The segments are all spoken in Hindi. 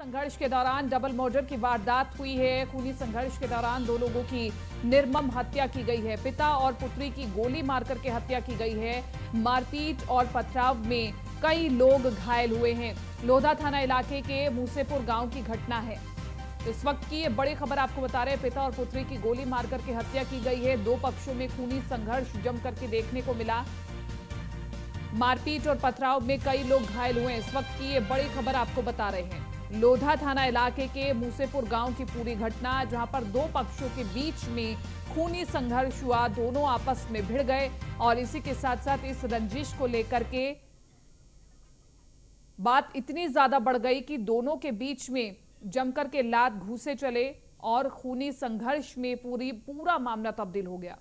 संघर्ष के दौरान डबल मर्डर की वारदात हुई है। खूनी संघर्ष के दौरान दो लोगों की निर्मम हत्या की गई है। पिता और पुत्री की गोली मारकर के हत्या की गई है। मारपीट और पथराव में कई लोग घायल हुए हैं। लोधा थाना इलाके के मूसेपुर गांव की घटना है। इस वक्त की ये बड़ी खबर आपको बता रहे हैं। पिता और पुत्री की गोली मारकर के हत्या की गई है। दो पक्षों में खूनी संघर्ष जम करके देखने को मिला। मारपीट और पथराव में कई लोग घायल हुए। इस वक्त की ये बड़ी खबर आपको बता रहे हैं। लोधा थाना इलाके के मूसेपुर गांव की पूरी घटना, जहां पर दो पक्षों के बीच में खूनी संघर्ष हुआ। दोनों आपस में भिड़ गए और इसी के साथ साथ इस रंजिश को लेकर के बात इतनी ज्यादा बढ़ गई कि दोनों के बीच में जमकर के लात घूसे चले और खूनी संघर्ष में पूरा मामला तब्दील हो गया।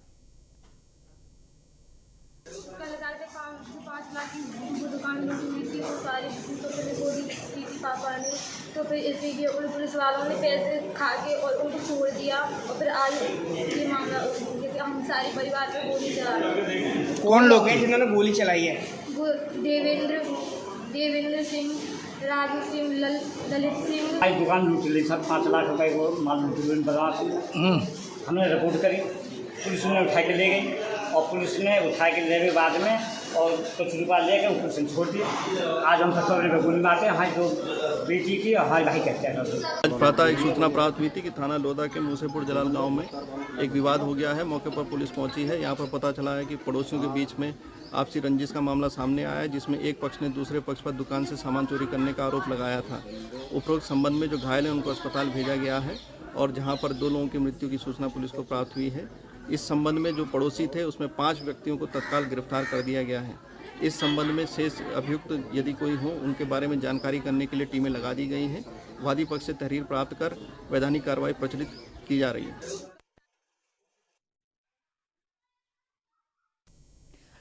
पाँच लाख की दुकान में हुई थी, वो सारी तो फिर गोली की थी पापा ने। तो फिर इसीलिए उन पुलिस वालों ने पैसे खा के और उनको छोड़ दिया। और फिर आज ये मामला कि हम सारे परिवार पर गोली चला रहे। कौन लोग हैं जिन्होंने गोली चलाई है? वो देवेंद्र सिंह, राजू सिंह, ललित सिंह। आज दुकान लूट ली सर, 5 लाख रुपए को माल लूट बाजार से। हमने रिपोर्ट करी, पुलिस ने उठा के ले गई और पुलिस ने उठा के लेने के बाद में और कुछ रुपया लेके पुलिस ने छोड़ दिया। आज हम 700 रुपये गोली मारते हैं। हमारी जो बेटी की और हमारे भाई कहते हैं। आज प्रातः एक सूचना प्राप्त हुई थी कि थाना लोधा के मूसेपुर जलाल गांव में एक विवाद हो गया है। मौके पर पुलिस पहुंची है। यहां पर पता चला है कि पड़ोसियों के बीच में आपसी रंजिश का मामला सामने आया है, जिसमें एक पक्ष ने दूसरे पक्ष पर दुकान से सामान चोरी करने का आरोप लगाया था। उपरोक्त संबंध में जो घायल हैं उनको अस्पताल भेजा गया है और जहाँ पर 2 लोगों की मृत्यु की सूचना पुलिस को प्राप्त हुई है। इस संबंध में जो पड़ोसी थे उसमें 5 व्यक्तियों को तत्काल गिरफ्तार कर दिया गया है। इस संबंध में शेष अभियुक्त यदि कोई हो उनके बारे में जानकारी करने के लिए टीमें लगा दी गई हैं। वादी पक्ष से तहरीर प्राप्त कर वैधानिक कार्रवाई प्रचलित की जा रही है।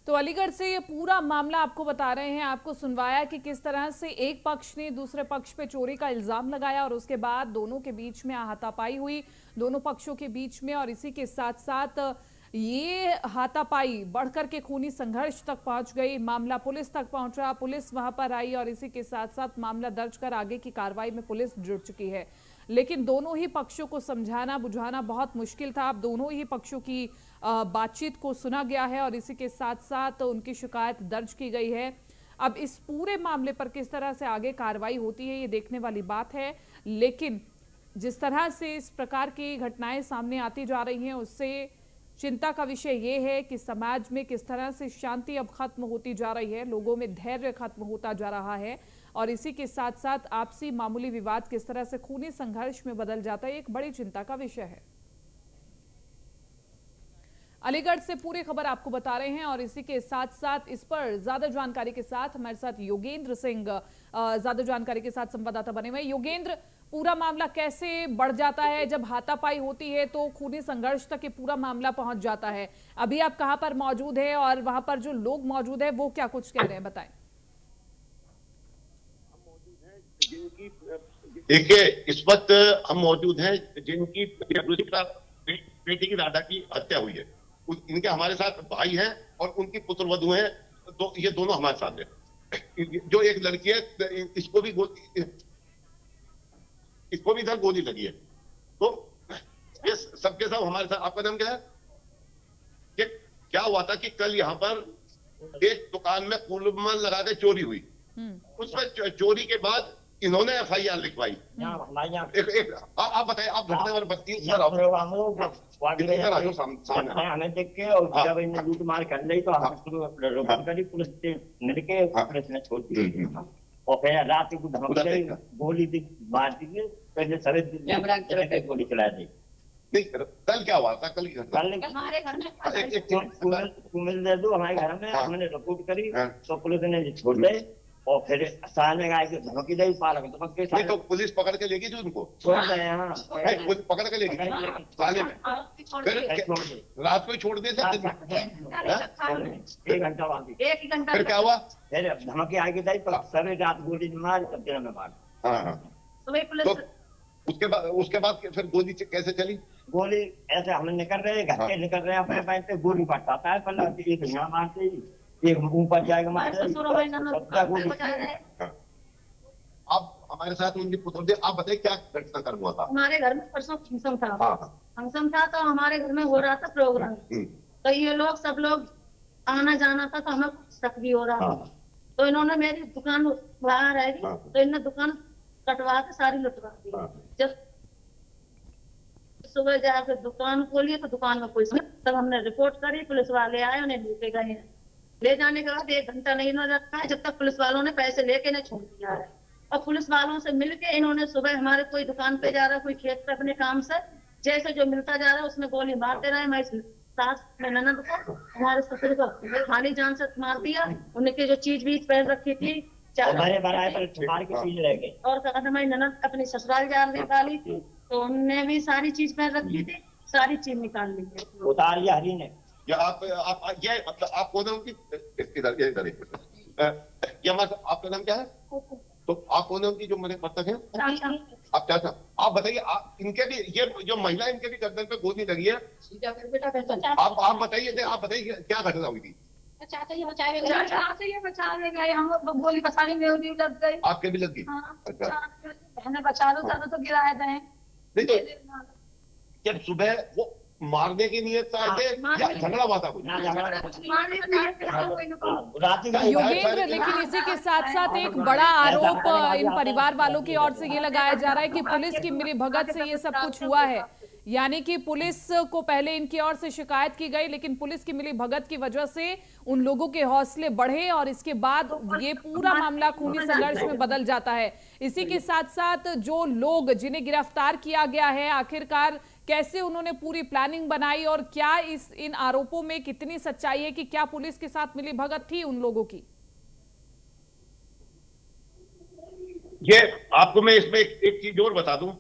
तो अलीगढ़ से ये पूरा मामला आपको बता रहे हैं। आपको सुनवाया कि किस तरह से एक पक्ष ने दूसरे पक्ष पे चोरी का इल्जाम लगाया और उसके बाद दोनों के बीच में हाथापाई हुई, दोनों पक्षों के बीच में। और इसी के साथ साथ ये हाथापाई बढ़कर के खूनी संघर्ष तक पहुंच गई। मामला पुलिस तक पहुंचा, पुलिस वहां पर आई और इसी के साथ साथ मामला दर्ज कर आगे की कार्रवाई में पुलिस जुट चुकी है। लेकिन दोनों ही पक्षों को समझाना बुझाना बहुत मुश्किल था। अब दोनों ही पक्षों की बातचीत को सुना गया है और इसी के साथ साथ उनकी शिकायत दर्ज की गई है। अब इस पूरे मामले पर किस तरह से आगे कार्रवाई होती है ये देखने वाली बात है। लेकिन जिस तरह से इस प्रकार की घटनाएं सामने आती जा रही हैं उससे चिंता का विषय ये है कि समाज में किस तरह से शांति अब खत्म होती जा रही है, लोगों में धैर्य खत्म होता जा रहा है और इसी के साथ साथ आपसी मामूली विवाद किस तरह से खूनी संघर्ष में बदल जाता है, एक बड़ी चिंता का विषय है। अलीगढ़ से पूरी खबर आपको बता रहे हैं और इसी के साथ साथ इस पर ज्यादा जानकारी के साथ हमारे साथ योगेंद्र सिंह ज्यादा जानकारी के साथ संवाददाता बने हुए। योगेंद्र, पूरा मामला कैसे बढ़ जाता है? जब हाथापाई होती है तो खूनी संघर्ष तक ये पूरा मामला पहुंच जाता है। अभी आप कहां पर मौजूद है और वहां पर जो लोग मौजूद है वो क्या कुछ कह रहे हैं, बताएं। देखिए, इस वक्त हम मौजूद हैं जिनकी बेटी की राधा की हत्या हुई है। इनके हमारे साथ भाई हैं और उनकी पुत्रवधू हैं। तो ये दोनों हमारे साथ हैं। जो एक लड़की है इसको भी इधर गोली लगी है। तो ये सबके सब हमारे साथ। आपका नाम क्या है? कि क्या हुआ था कि कल यहाँ पर एक दुकान में कुलमन लगा के चोरी हुई। उसमें चोरी के बाद इन्होंने FIR लिखवाई। आप बताइए, आप घटना वाले देख के और जब इन्हें लूट मार कर ली तो पुलिस मिलके पुलिस ने छोड़ दी और फिर रात को धमकी गोली मार दी। पहले सभी गोली चला दी। नहीं, कल क्या हुआ था? कल हमारे घर में दे दो, हमारे घर में हमने रिपोर्ट करी तो पुलिस ने छोड़ दे और फिर सामने आए के धमकी दे पालक नहीं तो पुलिस पकड़ के लेगी जो उनको छोड़ रहे हैं। पुलिस पकड़ के लेगी थाने में, फिर रात को ही छोड़ देते। 1 घंटा बाद फिर क्या हुआ? फिर धमकी आगे दी तो सभी रात गोली मार तब दिन में मार। तो उसके बाद फिर गोली कैसे चली? गोली ऐसे हम निकल रहे घर से निकल रहे हैं अपने पैर से गोली पड़ता है पहले एक यहाँ मारते एक ऊपर जाएगा मारते। अब हमारे साथ उनकी पुत्र थे। आप बताइए क्या घटनाक्रम हुआ था? हमारे घर में परसों फंक्शन था। हाँ। फंक्शन था तो हमारे घर में हो रहा था प्रोग्राम। तो ये लोग सब लोग आना जाना था तो हमें शक भी हो रहा था। हाँ। तो इन्होंने मेरी दुकान बाहर रहेगी हाँ। तो इन्होंने दुकान कटवा के सारी लुटवा दी। हाँ। जब सुबह जाकर दुकान खोली तो दुकान में कोई तब हमने रिपोर्ट करी, पुलिस वाले आए, उन्हें लेके गए। ले जाने के बाद 1 घंटा नहीं रखा है जब तक पुलिस वालों ने पैसे लेके इन्हें छोड़ दिया है। और पुलिस वालों से मिलके इन्होंने सुबह हमारे कोई दुकान पे जा रहा है, कोई खेत पे अपने काम से जैसे जो मिलता जा रहा है उसमें गोली मारते रहे। मैं सास में ननद को, हमारे ससुर को खाली जान से मार दिया। उनकी जो चीज बीज पहन रखी थी हमारे बराए पर मार के चीज रह गई। और कहा था मेरी ननद अपनी ससुराल जान निकाली तो उनने भी सारी चीज पहन रखी थी, सारी चीज निकाल ली है। उतार लिया हरी ने। या आप कौन है उनकी? इधर ये हमारे, आपका नाम क्या है? तो आप कौन है उनकी जो मेरे मृतक है? आप चाचा। आप बताइए, इनके भी ये जो महिला इनके भी गर्दन पे गोली लगी है। आप बताइए क्या घटना हुई थी? चाचा ये बचा ले गए, हम गोली बचाने में भी लग गई। आपके भी लग गई? अच्छा। बहने बचा लो तो गिराए गए। नहीं तो जब सुबह वो मारने की नियत से आए थे या झगड़ा हुआ था कुछ? योगेंद्र, लेकिन इसी के साथ साथ एक बड़ा आरोप इन परिवार वालों की ओर से ये लगाया जा रहा है कि पुलिस की मिलीभगत से ये सब कुछ हुआ है। यानी कि पुलिस को पहले इनकी ओर से शिकायत की गई, लेकिन पुलिस की मिलीभगत की वजह से उन लोगों के हौसले बढ़े और इसके बाद ये पूरा मामला खूनी संघर्ष में बदल जाता है। इसी के साथ साथ जो लोग जिन्हें गिरफ्तार किया गया है, आखिरकार कैसे उन्होंने पूरी प्लानिंग बनाई और क्या इन आरोपों में कितनी सच्चाई है कि क्या पुलिस के साथ मिलीभगत थी उन लोगों की? ये आपको मैं इसमें एक चीज और बता दूं,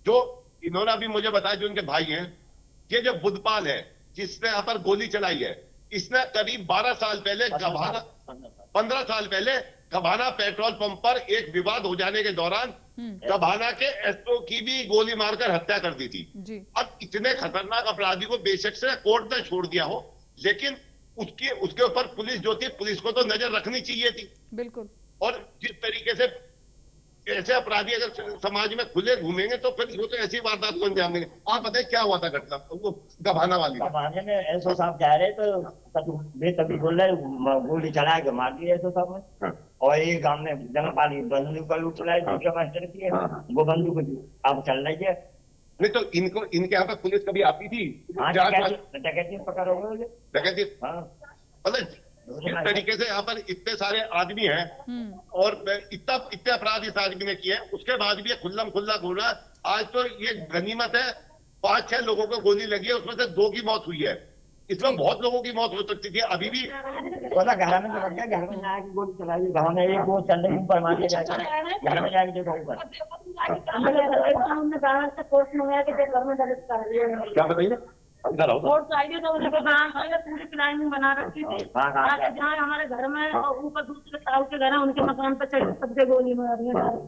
जो इन्होंने अभी मुझे बताया, जो इनके भाई हैं, ये जो बुद्धपाल है जिसने यहाँ पर गोली चलाई है, इसने करीब 12 साल पहले 15 साल पहले गभाना पेट्रोल पंप पर एक विवाद हो जाने के दौरान गभाना के एसओ की भी गोली मारकर हत्या कर दी थी। अब इतने खतरनाक अपराधी को बेशक से कोर्ट ने छोड़ दिया हो, लेकिन उसके ऊपर पुलिस जो थी, पुलिस को तो नजर रखनी चाहिए थी। बिल्कुल। और जिस तरीके से ऐसे अपराधी अगर समाज में खुले घूमेंगे तो फिर वो तो ऐसी वारदात को अंजाम देंगे। आप बताइए क्या हुआ था घटना वो गभाना वाली? गभाने में एसओ साहब जा रहे तो बेतबी बोल रहे, गोली चला के मार दिया एसओ साहब ने। और ये गांव में जंगपाली बंदूक का लूट चलाई, दूसरा मास्टर की है, वो बंदूक अब चल रही है। नहीं तो इनके यहाँ पे पुलिस कभी आती थी? डकैती पकड़ोगे? डकैती, मतलब इस तरीके से यहाँ पर इतने सारे आदमी हैं और इतने अपराध इस आदमी ने किए, उसके बाद भी ये खुल्लम खुल्ला घूम रहा। आज तो ये गनीमत है, 5-6 लोगों को गोली लगी है, उसमें से 2 की मौत हुई है। इसमें बहुत लोगों की मौत हो सकती थी। अभी भी घर में घर में जाके गोली चलाई, घर में एक वो चल रही ऊपर मार दिया जाएगा, घर में जाके देखो ऊपर। क्या बताइए? पूरी प्लानिंग बना रखी थी, जहाँ हमारे घर में ऊपर दूसरे साहब के घर है, उनके मकान पर चढ़ सबसे गोली मारी है और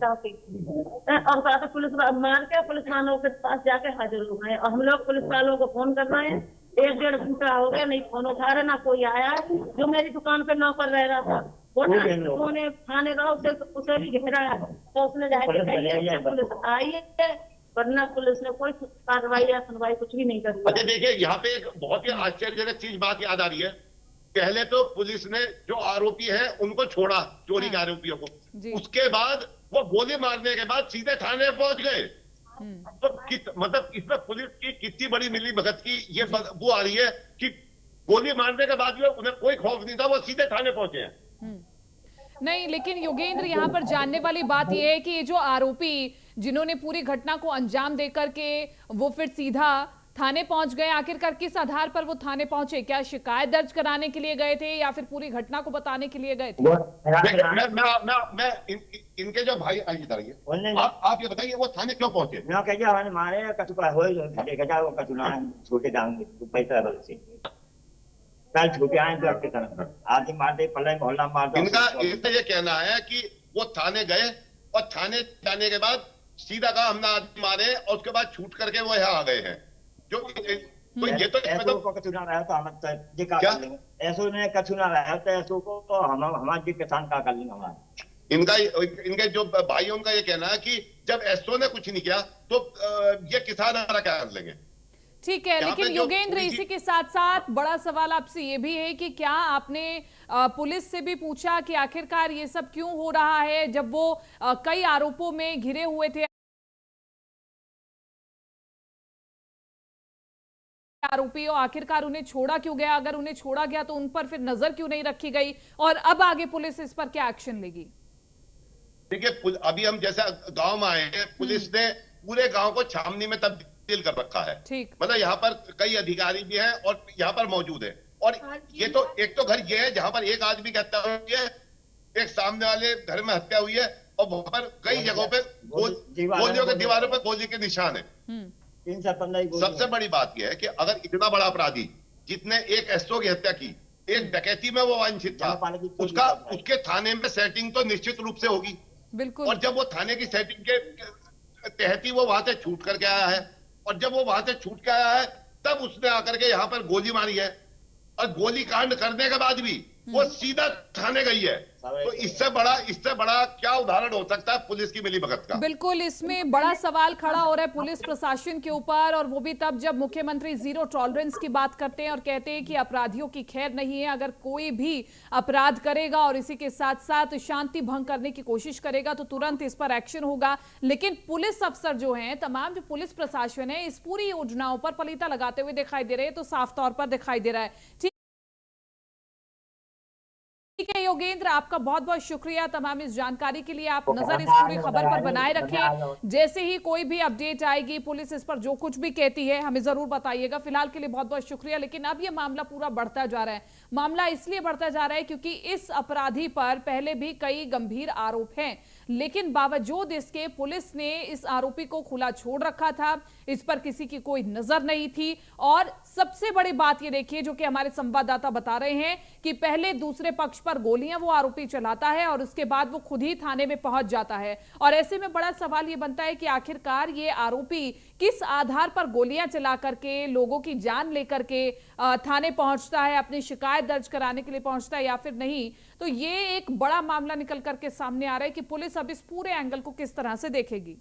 पुलिस मार के पुलिस वालों के पास जाके हाजिर हो गए। और हम लोग पुलिस वालों को फोन कर रहे हैं, 1-1.5 घंटा हो गया, नहीं फोन उठा रहे, ना कोई आया। जो मेरी दुकान पे नौकर रह रहा था उन्होंने थाने का उसे भी घेरा तो उसने जाके पुलिस आई है, वरना पुलिस ने कोई कार्रवाई या सुनवाई कुछ भी नहीं करी। अच्छा देखिए, यहाँ पे एक बहुत ही आश्चर्यजनक चीज बात याद आ रही है। पहले तो पुलिस ने जो आरोपी है उनको छोड़ा, चोरी के आरोपियों को, उसके बाद वो गोली मारने के बाद सीधे थाने पहुंच गए। तो मतलब इसमें पुलिस की कितनी बड़ी मिली भगत की ये वो आ रही है कि गोली मारने के बाद भी उन्हें कोई खौफ नहीं था, वो सीधे थाने पहुंचे हैं। नहीं, लेकिन योगेंद्र, यहाँ पर जानने वाली बात यह है कि ये जो आरोपी जिन्होंने पूरी घटना को अंजाम देकर के वो फिर सीधा थाने पहुंच गए, आखिरकार किस आधार पर वो थाने पहुंचे? क्या शिकायत दर्ज कराने के लिए गए थे या फिर पूरी घटना को बताने के लिए गए थे? मैं इनके जो भाई आई बताइए, आप ये बताइए वो थाने क्यों पहुंचे? हमारे मारे कचुका हो छोटे जाऊंगे पैसा कल छूटे आए तो आपके तरफ आदमी मार दे, पल्ले मोहल्ला मार दे। इनका ये कहना है कि वो थाने गए और थाने जाने के बाद सीधा कहा हमने आदमी मारे और उसके बाद छूट करके वो यहाँ आ गए हैं। जो तो ये तो ऐसो को कछु ना रहा तो हम ये का कर लेंगे, ऐसो ने कछु ना रहा तो ऐसो को तो हम हमारे किसान का कर लेंगे हमारे। इनके जो भाई उनका ये कहना है कि जब एसओ ने कुछ नहीं किया तो ये किसान हमारा क्या कर लेंगे। ठीक है, यहाँ पे लेकिन जो योगेंद्र पूरी इसी के साथ साथ बड़ा सवाल आपसे ये भी है कि क्या आपने पुलिस से भी पूछा कि आखिरकार ये सब क्यों हो रहा है, जब वो कई आरोपों में घिरे हुए थे आरोपी, और आखिरकार उन्हें छोड़ा क्यों गया? अगर उन्हें छोड़ा गया तो उन पर फिर नजर क्यों नहीं रखी गई, और अब आगे पुलिस इस पर क्या एक्शन लेगी? देखिए, अभी हम जैसे गांव में आए हैं, पुलिस ने पूरे गांव को छावनी में तब्दील कर रखा है। ठीक, मतलब यहाँ पर कई अधिकारी भी हैं और यहाँ पर मौजूद है। और ये तो एक तो घर ये है जहां पर एक आदमी की हत्या हुई है, एक सामने वाले घर में हत्या हुई है, और वहां पर कई जगहों पे गोलियों के दीवारों पर गोली के निशान है। 315 सबसे बड़ी बात यह है कि अगर इतना बड़ा अपराधी जितने एक एसओ की हत्या की, एक डकैती में वो वांछित था, उसके थाने में सेटिंग तो निश्चित रूप से होगी। बिल्कुल। और जब वो थाने की सेटिंग के तहत ही वो वहां से छूट करके आया है, और जब वो वहां से छूट के आया है तब उसने आकर के यहाँ पर गोली मारी है, और गोली कांड करने के बाद भी वो सीधा थाने गई है। तो इससे बड़ा क्या उदाहरण हो सकता है पुलिस की मिलीभगत का? बिल्कुल, इसमें बड़ा सवाल खड़ा हो रहा है पुलिस प्रशासन के ऊपर, और वो भी तब जब मुख्यमंत्री जीरो टॉलरेंस की बात करते हैं और कहते हैं कि अपराधियों की खैर नहीं है। अगर कोई भी अपराध करेगा और इसी के साथ साथ शांति भंग करने की कोशिश करेगा तो तुरंत इस पर एक्शन होगा। लेकिन पुलिस अफसर जो हैं, तमाम जो पुलिस प्रशासन है, इस पूरी योजनाओं पर पलीता लगाते हुए दिखाई दे रहे हैं, तो साफ तौर पर दिखाई दे रहा है। ठीक है योगेंद्र, आपका बहुत बहुत शुक्रिया तमाम इस जानकारी के लिए। आप नजर इस पूरी खबर पर बनाए रखें, जैसे ही कोई भी अपडेट आएगी, पुलिस इस पर जो कुछ भी कहती है हमें जरूर बताइएगा। फिलहाल के लिए बहुत बहुत शुक्रिया। लेकिन अब ये मामला पूरा बढ़ता जा रहा है। मामला इसलिए बढ़ता जा रहा है क्योंकि इस अपराधी पर पहले भी कई गंभीर आरोप हैं, लेकिन बावजूद इसके पुलिस ने इस आरोपी को खुला छोड़ रखा था। इस पर किसी की कोई नजर नहीं थी। और सबसे बड़ी बात ये देखिए, जो कि हमारे संवाददाता बता रहे हैं, कि पहले दूसरे पक्ष पर गोलियां वो आरोपी चलाता है और उसके बाद वो खुद ही थाने में पहुंच जाता है। और ऐसे में बड़ा सवाल ये बनता है कि आखिरकार ये आरोपी किस आधार पर गोलियां चला करके लोगों की जान लेकर के थाने पहुंचता है, अपनी शिकायत दर्ज कराने के लिए पहुंचता है या फिर नहीं। तो ये एक बड़ा मामला निकल करके सामने आ रहा है कि पुलिस अब इस पूरे एंगल को किस तरह से देखेगी।